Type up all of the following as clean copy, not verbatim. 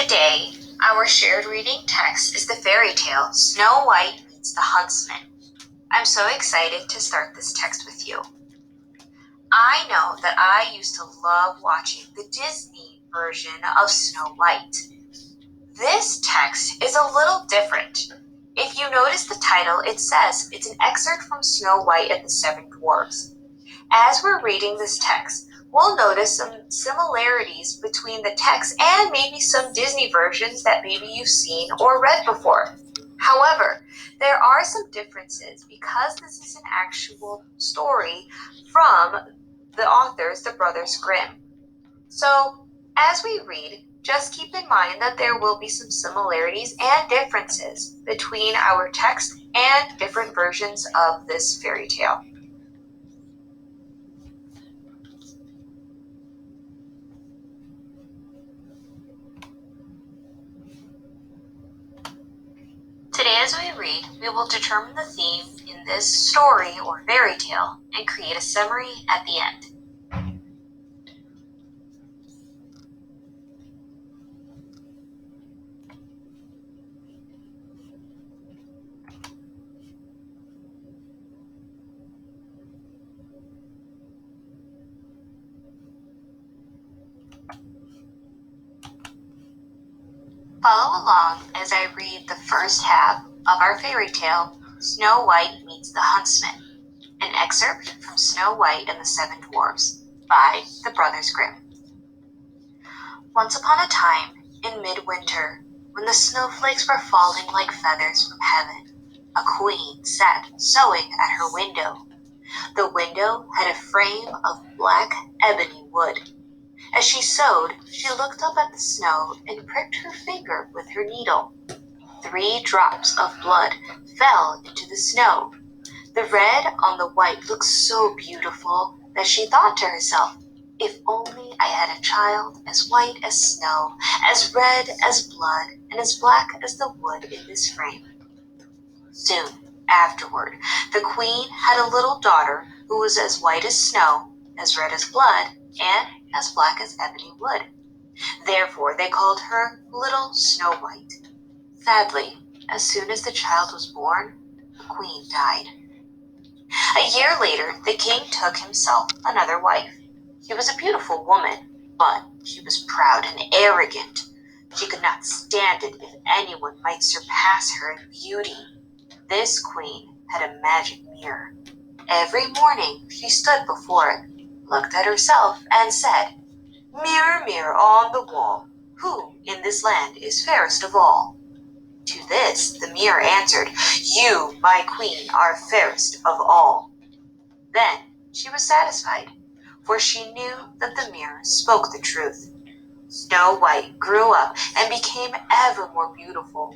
Today, our shared reading text is the fairy tale Snow White Meets the Huntsman. I'm so excited to start this text with you. I know that I used to love watching the Disney version of Snow White. This text is a little different. If you notice the title, it says it's an excerpt from Snow White and the Seven Dwarfs. As we're reading this text, we'll notice some similarities between the text and maybe some Disney versions that maybe you've seen or read before. However, there are some differences because this is an actual story from the authors, the Brothers Grimm. So, as we read, just keep in mind that there will be some similarities and differences between our text and different versions of this fairy tale. Today, as we read, we will determine the theme in this story or fairy tale and create a summary at the end. Follow along as I read the first half of our fairy tale, Snow White Meets the Huntsman, an excerpt from Snow White and the Seven Dwarfs by the Brothers Grimm. Once upon a time, in midwinter, when the snowflakes were falling like feathers from heaven, a queen sat sewing at her window. The window had a frame of black ebony wood. As she sewed, she looked up at the snow and pricked her finger with her needle. 3 drops of blood fell into the snow. The red on the white looked so beautiful that she thought to herself, if only I had a child as white as snow, as red as blood, and as black as the wood in this frame. Soon afterward, the queen had a little daughter who was as white as snow, as red as blood, and as black as ebony wood. Therefore they called her Little Snow White. Sadly, as soon as the child was born, the queen died. A year later, the king took himself another wife. She was a beautiful woman, but she was proud and arrogant. She could not stand it if anyone might surpass her in beauty. This queen had a magic mirror. Every morning she stood before it, looked at herself, and said, Mirror, mirror on the wall, who in this land is fairest of all? To this the mirror answered, You, my queen, are fairest of all. Then she was satisfied, for she knew that the mirror spoke the truth. Snow White grew up and became ever more beautiful.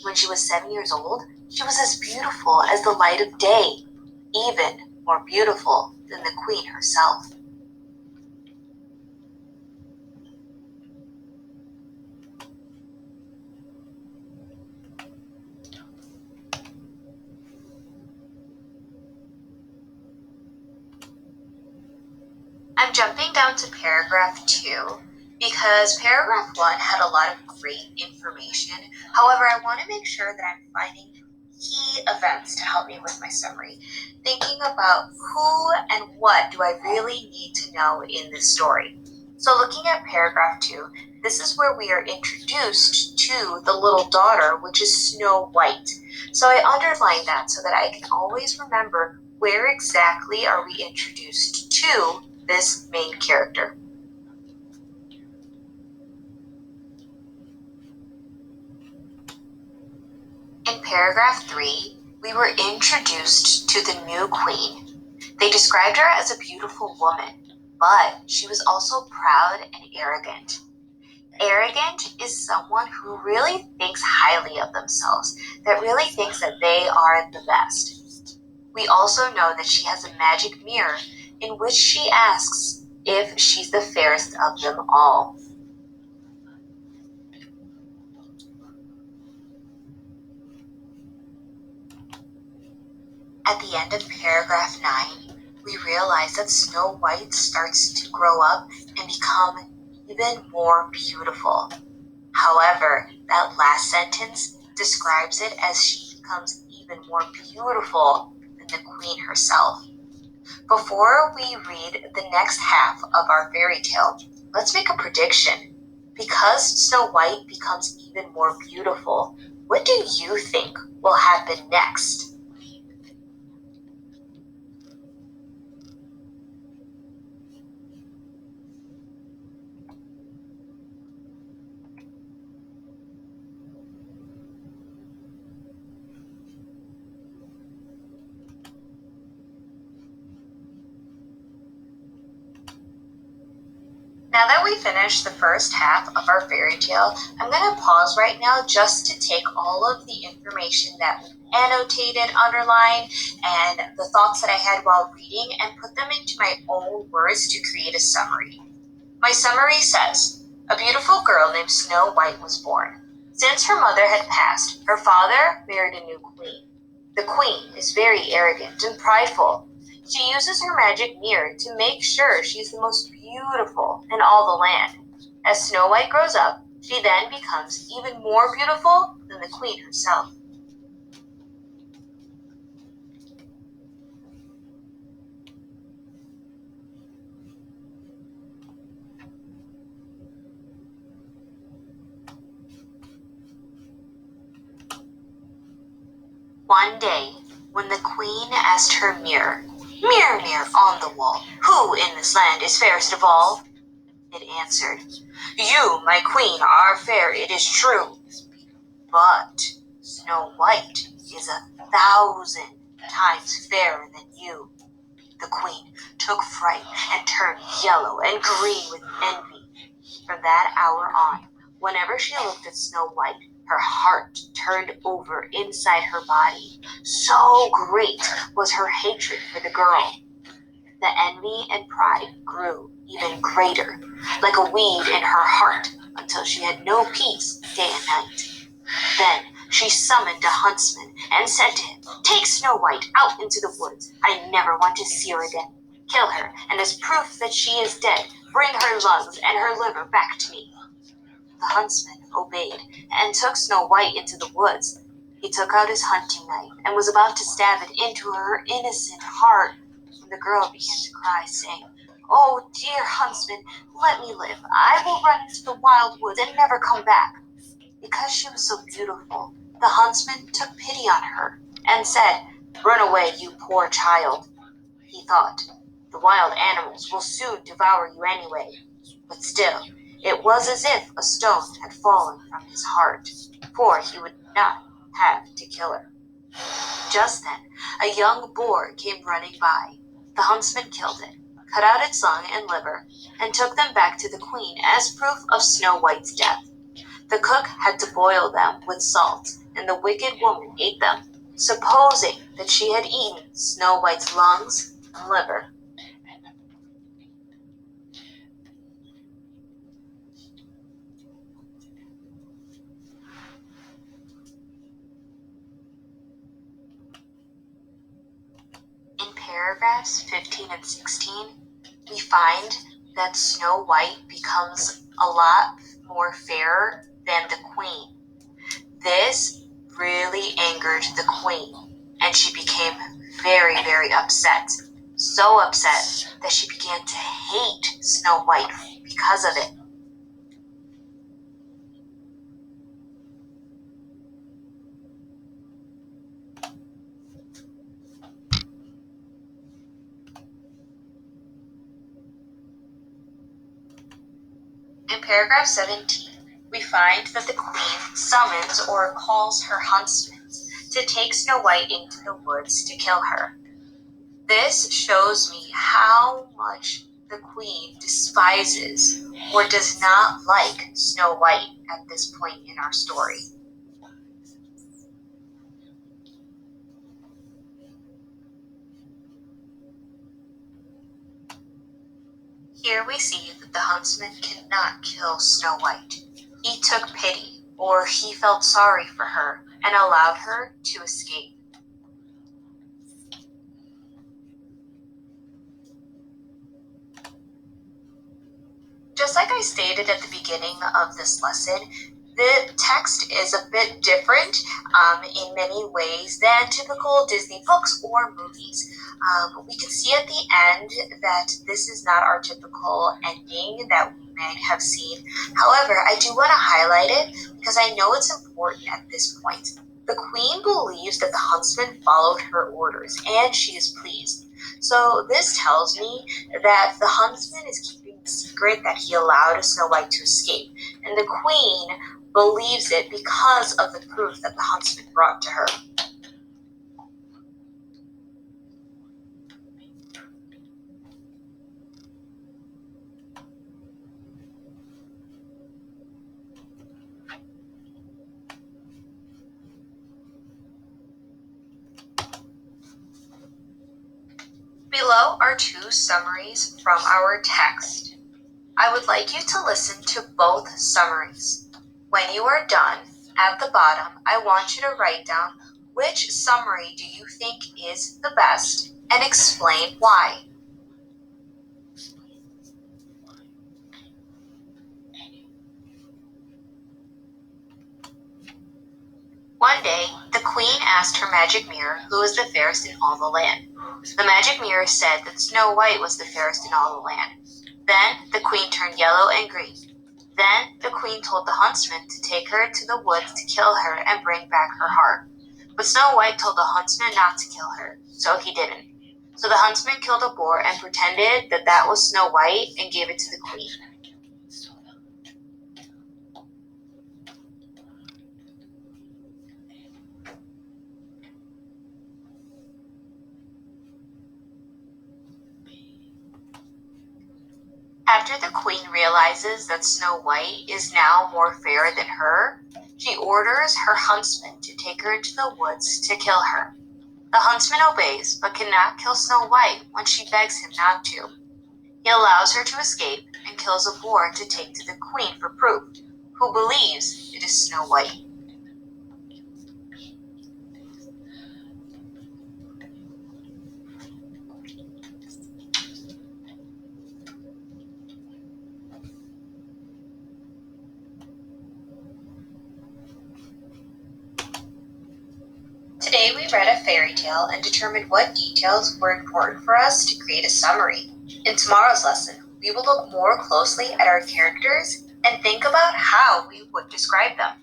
When she was 7 years old, she was as beautiful as the light of day, even more beautiful than the queen herself. I'm jumping down to paragraph 2 because paragraph 1 had a lot of great information. However, I want to make sure that I'm finding key events to help me with my summary, thinking about who and what do I really need to know in this story. So looking at paragraph 2, this is where we are introduced to the little daughter, which is Snow White. So I underlined that so that I can always remember where exactly are we introduced to this main character. In paragraph 3, we were introduced to the new queen. They described her as a beautiful woman, but she was also proud and arrogant. Arrogant is someone who really thinks highly of themselves, that really thinks that they are the best. We also know that she has a magic mirror in which she asks if she's the fairest of them all. At the end of paragraph 9, we realize that Snow White starts to grow up and become even more beautiful. However, that last sentence describes it as she becomes even more beautiful than the queen herself. Before we read the next half of our fairy tale, let's make a prediction. Because Snow White becomes even more beautiful, what do you think will happen next? Now that we finished the first half of our fairy tale, I'm going to pause right now just to take all of the information that we annotated, underlined, and the thoughts that I had while reading and put them into my own words to create a summary. My summary says, a beautiful girl named Snow White was born. Since her mother had passed, her father married a new queen. The queen is very arrogant and prideful. She uses her magic mirror to make sure she's the most beautiful in all the land. As Snow White grows up, she then becomes even more beautiful than the queen herself. One day, when the queen asked her mirror, "Mirror, mirror on the wall, who in this land is fairest of all?" it answered, "You, my queen, are fair, it is true. But Snow White is 1,000 times fairer than you." The queen took fright and turned yellow and green with envy. From that hour on, whenever she looked at Snow White, her heart turned over inside her body. So great was her hatred for the girl. The envy and pride grew even greater, like a weed in her heart, until she had no peace day and night. Then she summoned a huntsman and said to him, "Take Snow White out into the woods. I never want to see her again. Kill her, and as proof that she is dead, bring her lungs and her liver back to me." The huntsman obeyed and took Snow White into the woods. He took out his hunting knife and was about to stab it into her innocent heart when the girl began to cry, saying, "Oh, dear huntsman, let me live. I will run into the wild woods and never come back." Because she was so beautiful, the huntsman took pity on her and said, "Run away, you poor child." He thought, "The wild animals will soon devour you anyway." But still, it was as if a stone had fallen from his heart, for he would not have to kill her. Just then, a young boar came running by. The huntsman killed it, cut out its lung and liver, and took them back to the queen as proof of Snow White's death. The cook had to boil them with salt, and the wicked woman ate them, supposing that she had eaten Snow White's lungs and liver. In paragraphs 15 and 16, we find that Snow White becomes a lot more fairer than the queen. This really angered the queen, and she became very, very upset. So upset that she began to hate Snow White because of it. In paragraph 17, we find that the queen summons or calls her huntsmen to take Snow White into the woods to kill her. This shows me how much the queen despises or does not like Snow White at this point in our story. Here we see that the huntsman cannot kill Snow White. He took pity, or he felt sorry for her, and allowed her to escape. Just like I stated at the beginning of this lesson, The text is a bit different in many ways than typical Disney books or movies. We can see at the end that this is not our typical ending that we may have seen. However, I do want to highlight it because I know it's important at this point. The queen believes that the huntsman followed her orders and she is pleased. So this tells me that the huntsman is keeping the secret that he allowed Snow White to escape, and the queen believes it because of the proof that the huntsman brought to her. Below are two summaries from our text. I would like you to listen to both summaries. When you are done, at the bottom, I want you to write down which summary do you think is the best and explain why. One day, the queen asked her magic mirror who was the fairest in all the land. The magic mirror said that Snow White was the fairest in all the land. Then the queen turned yellow and green. Then the queen told the huntsman to take her to the woods to kill her and bring back her heart. But Snow White told the huntsman not to kill her, so he didn't. So the huntsman killed a boar and pretended that that was Snow White and gave it to the queen. After the queen realizes that Snow White is now more fair than her, she orders her huntsman to take her into the woods to kill her. The huntsman obeys, but cannot kill Snow White when she begs him not to. He allows her to escape and kills a boar to take to the queen for proof, who believes it is Snow White. Today we read a fairy tale and determined what details were important for us to create a summary. In tomorrow's lesson, we will look more closely at our characters and think about how we would describe them.